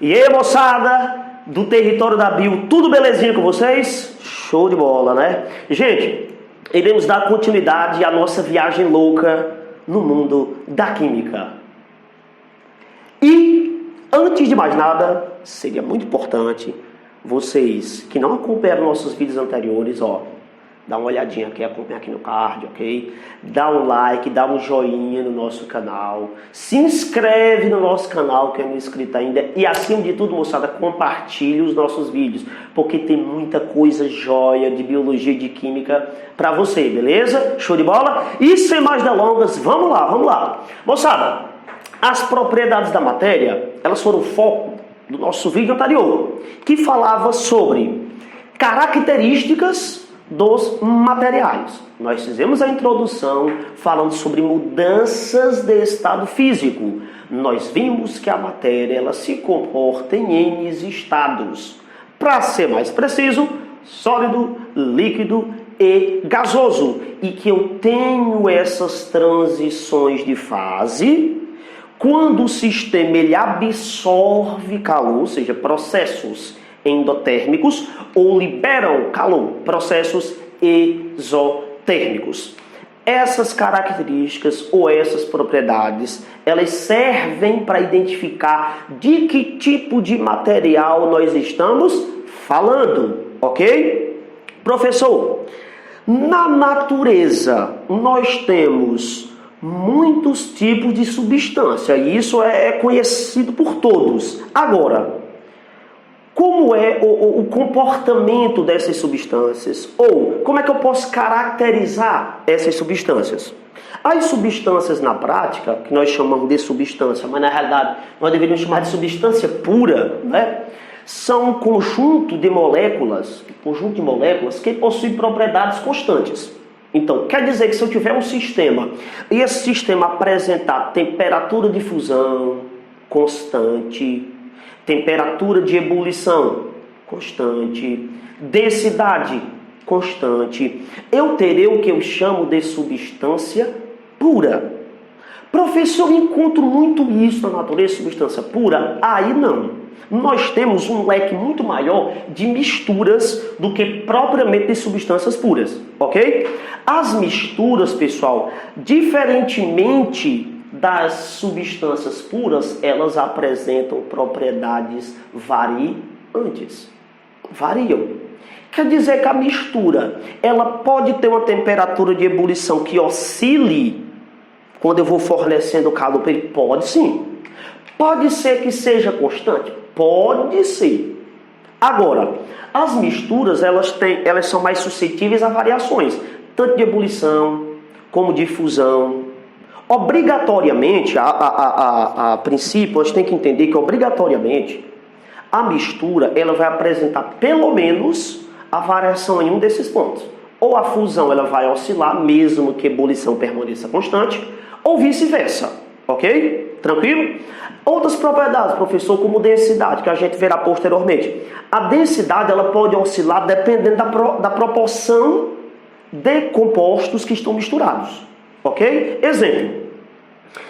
E aí, moçada do território da Bio, tudo belezinha com vocês? Show de bola, né? Gente, iremos dar continuidade à nossa viagem louca no mundo da química. E, antes de mais nada, seria muito importante vocês que não acompanharam nossos vídeos anteriores, dá uma olhadinha aqui, acompanha aqui no card, ok? Dá um like, dá um joinha no nosso canal. Se inscreve no nosso canal, que não é inscrito ainda. E acima de tudo, moçada, compartilhe os nossos vídeos. Porque tem muita coisa jóia de biologia e de química pra você, beleza? Show de bola? E sem mais delongas, vamos lá. Moçada, as propriedades da matéria, elas foram o foco do nosso vídeo anterior, que falava sobre características dos materiais. Nós fizemos a introdução falando sobre mudanças de estado físico. Nós vimos que a matéria ela se comporta em N estados. Para ser mais preciso, sólido, líquido e gasoso. E que eu tenho essas transições de fase quando o sistema ele absorve calor, ou seja, processos endotérmicos, ou liberam calor, processos exotérmicos. Essas características ou essas propriedades, elas servem para identificar de que tipo de material nós estamos falando, ok? Professor, na natureza nós temos muitos tipos de substância, e isso é conhecido por todos. Agora, como é o comportamento dessas substâncias? Ou como é que eu posso caracterizar essas substâncias? As substâncias na prática, que nós chamamos de substância, mas na realidade nós deveríamos chamar de substância pura, né? São um conjunto de moléculas que possuem propriedades constantes. Então, quer dizer que se eu tiver um sistema e esse sistema apresentar temperatura de fusão constante, temperatura de ebulição constante, densidade constante, eu terei o que eu chamo de substância pura. Professor, eu encontro muito isso na natureza, substância pura? Aí não. Nós temos um leque muito maior de misturas do que propriamente de substâncias puras, ok? As misturas, pessoal, diferentemente das substâncias puras, elas apresentam propriedades variantes. Variam. Quer dizer que a mistura, ela pode ter uma temperatura de ebulição que oscile quando eu vou fornecendo calor para ele? Pode sim. Pode ser que seja constante? Pode ser. Agora, as misturas, elas são mais suscetíveis a variações, tanto de ebulição como de fusão. Obrigatoriamente, a princípio, nós temos que entender que obrigatoriamente a mistura ela vai apresentar pelo menos a variação em um desses pontos. Ou a fusão ela vai oscilar, mesmo que a ebulição permaneça constante, ou vice-versa. Ok? Tranquilo? Outras propriedades, professor, como densidade, que a gente verá posteriormente. A densidade ela pode oscilar dependendo da proporção de compostos que estão misturados. Ok? Exemplo.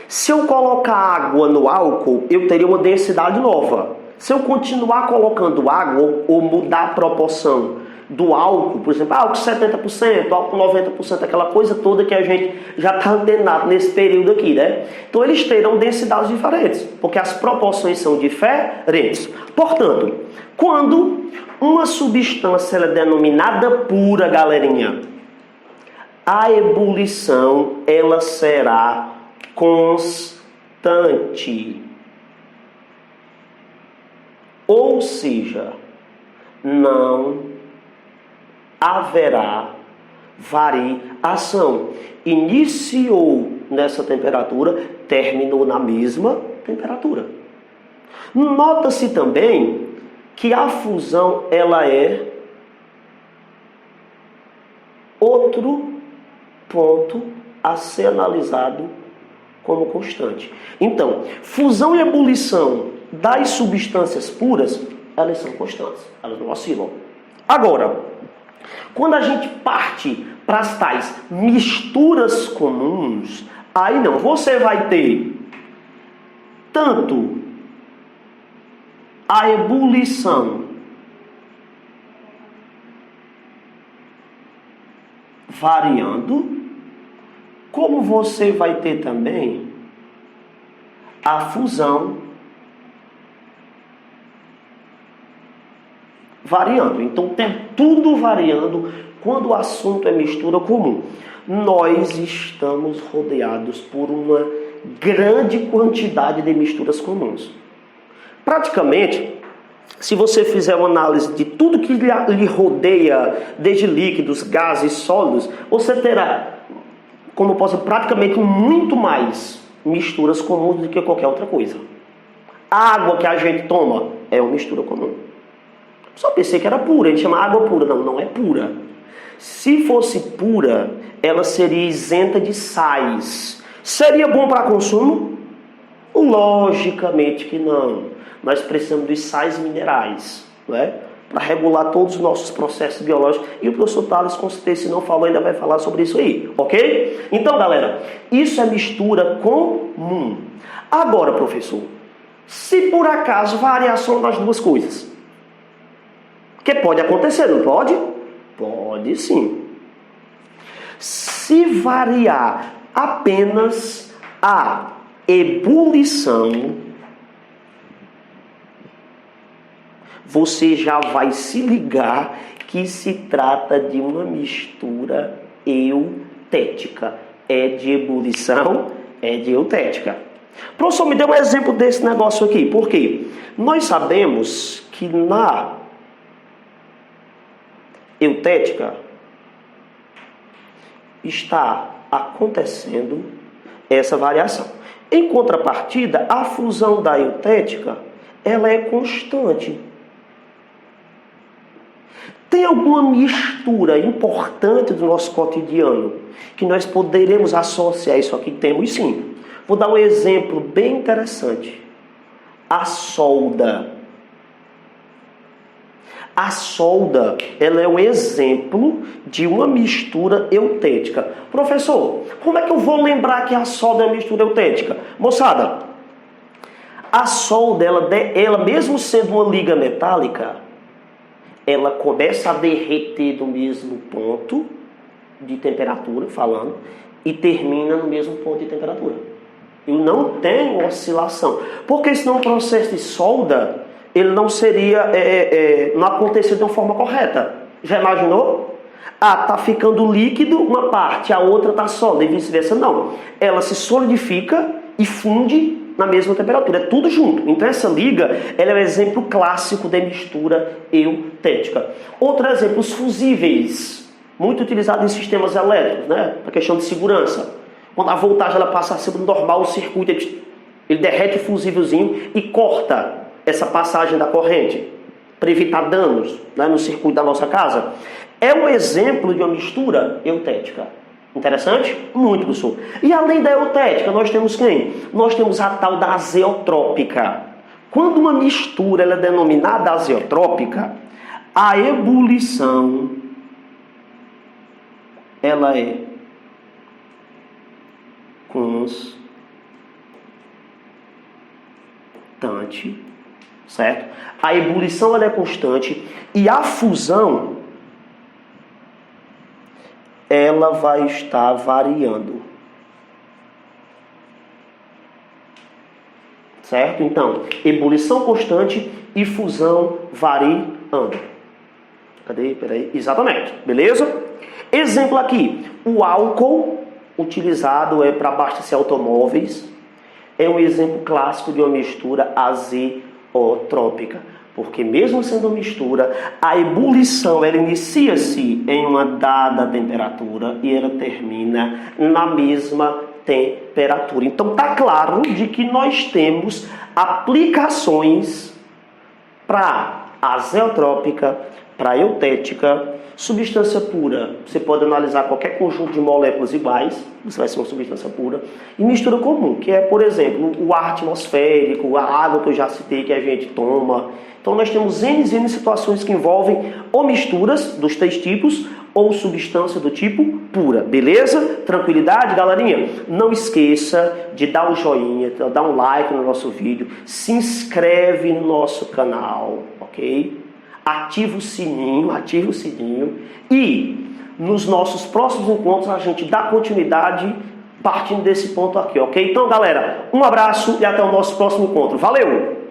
Se eu colocar água no álcool, eu teria uma densidade nova. Se eu continuar colocando água ou mudar a proporção do álcool, por exemplo, álcool 70%, álcool 90%, aquela coisa toda que a gente já está antenado nesse período aqui, né? Então eles terão densidades diferentes, porque as proporções são diferentes. Portanto, quando uma substância ela é denominada pura, galerinha, a ebulição ela será constante. Ou seja, não haverá variação. Iniciou nessa temperatura, terminou na mesma temperatura. Nota-se também que a fusão ela é outro ponto a ser analisado como constante. Então, fusão e ebulição das substâncias puras, elas são constantes, elas não oscilam. Agora, quando a gente parte para as tais misturas comuns, aí não, você vai ter tanto a ebulição variando, como você vai ter também a fusão variando. Então tem tudo variando quando o assunto é mistura comum. Nós estamos rodeados por uma grande quantidade de misturas comuns. Praticamente, se você fizer uma análise de tudo que lhe rodeia, desde líquidos, gases, sólidos, você terá, como eu posso dizer, praticamente muito mais misturas comuns do que qualquer outra coisa. A água que a gente toma é uma mistura comum. Só pensei que era pura, a gente chama água pura. Não, não é pura. Se fosse pura, ela seria isenta de sais. Seria bom para consumo? Logicamente que não. Nós precisamos dos sais minerais, né? Para regular todos os nossos processos biológicos. E o professor Thales, com certeza, se não falou, ainda vai falar sobre isso aí, ok? Então, galera, isso é mistura comum. Agora, professor, se por acaso variação das duas coisas, que pode acontecer, não pode? Pode sim. Se variar apenas a ebulição, você já vai se ligar que se trata de uma mistura eutética. É de ebulição, é de eutética. Professor, me dê um exemplo desse negócio aqui. Por quê? Nós sabemos que na eutética está acontecendo essa variação. Em contrapartida, a fusão da eutética, ela é constante. Tem alguma mistura importante do nosso cotidiano que nós poderemos associar isso aqui? Temos sim. Vou dar um exemplo bem interessante. A solda. A solda, ela é um exemplo de uma mistura eutética. Professor, como é que eu vou lembrar que a solda é uma mistura eutética? Moçada, a solda, ela mesmo sendo uma liga metálica, ela começa a derreter do mesmo ponto de temperatura, falando, e termina no mesmo ponto de temperatura. Eu não tenho oscilação. Porque senão o processo de solda, ele não seria, não acontecia de uma forma correta. Já imaginou? Ah, tá ficando líquido uma parte, a outra tá sólida, e vice-versa. Não. Ela se solidifica e funde na mesma temperatura. É tudo junto. Então essa liga, ela é um exemplo clássico de mistura eutética. Outro exemplo, os fusíveis. Muito utilizado em sistemas elétricos, né? Para questão de segurança. Quando a voltagem ela passa acima do normal, o circuito ele derrete o fusívelzinho e corta essa passagem da corrente para evitar danos, né, no circuito da nossa casa. É um exemplo de uma mistura eutética. Interessante? Muito, professor. E além da eutética, nós temos quem? Nós temos a tal da azeotrópica. Quando uma mistura ela é denominada azeotrópica, a ebulição ela é constante, certo? A ebulição ela é constante e a fusão ela vai estar variando. Certo? Então, ebulição constante e fusão variando. Cadê? Peraí. Exatamente. Beleza? Exemplo aqui. O álcool utilizado para abastecer automóveis é um exemplo clássico de uma mistura azeotrópica. Porque mesmo sendo uma mistura, a ebulição ela inicia-se em uma dada temperatura e ela termina na mesma temperatura. Então está claro de que nós temos aplicações para azeotrópica, para eutética, substância pura. Você pode analisar qualquer conjunto de moléculas iguais, você vai ser uma substância pura. E mistura comum, que é, por exemplo, o ar atmosférico, a água que eu já citei que a gente toma. Então nós temos N situações que envolvem ou misturas dos três tipos ou substância do tipo pura, beleza? Tranquilidade, galerinha? Não esqueça de dar um joinha, dar um like no nosso vídeo, se inscreve no nosso canal, ok? Ativa o sininho e nos nossos próximos encontros a gente dá continuidade partindo desse ponto aqui, ok? Então, galera, um abraço e até o nosso próximo encontro. Valeu!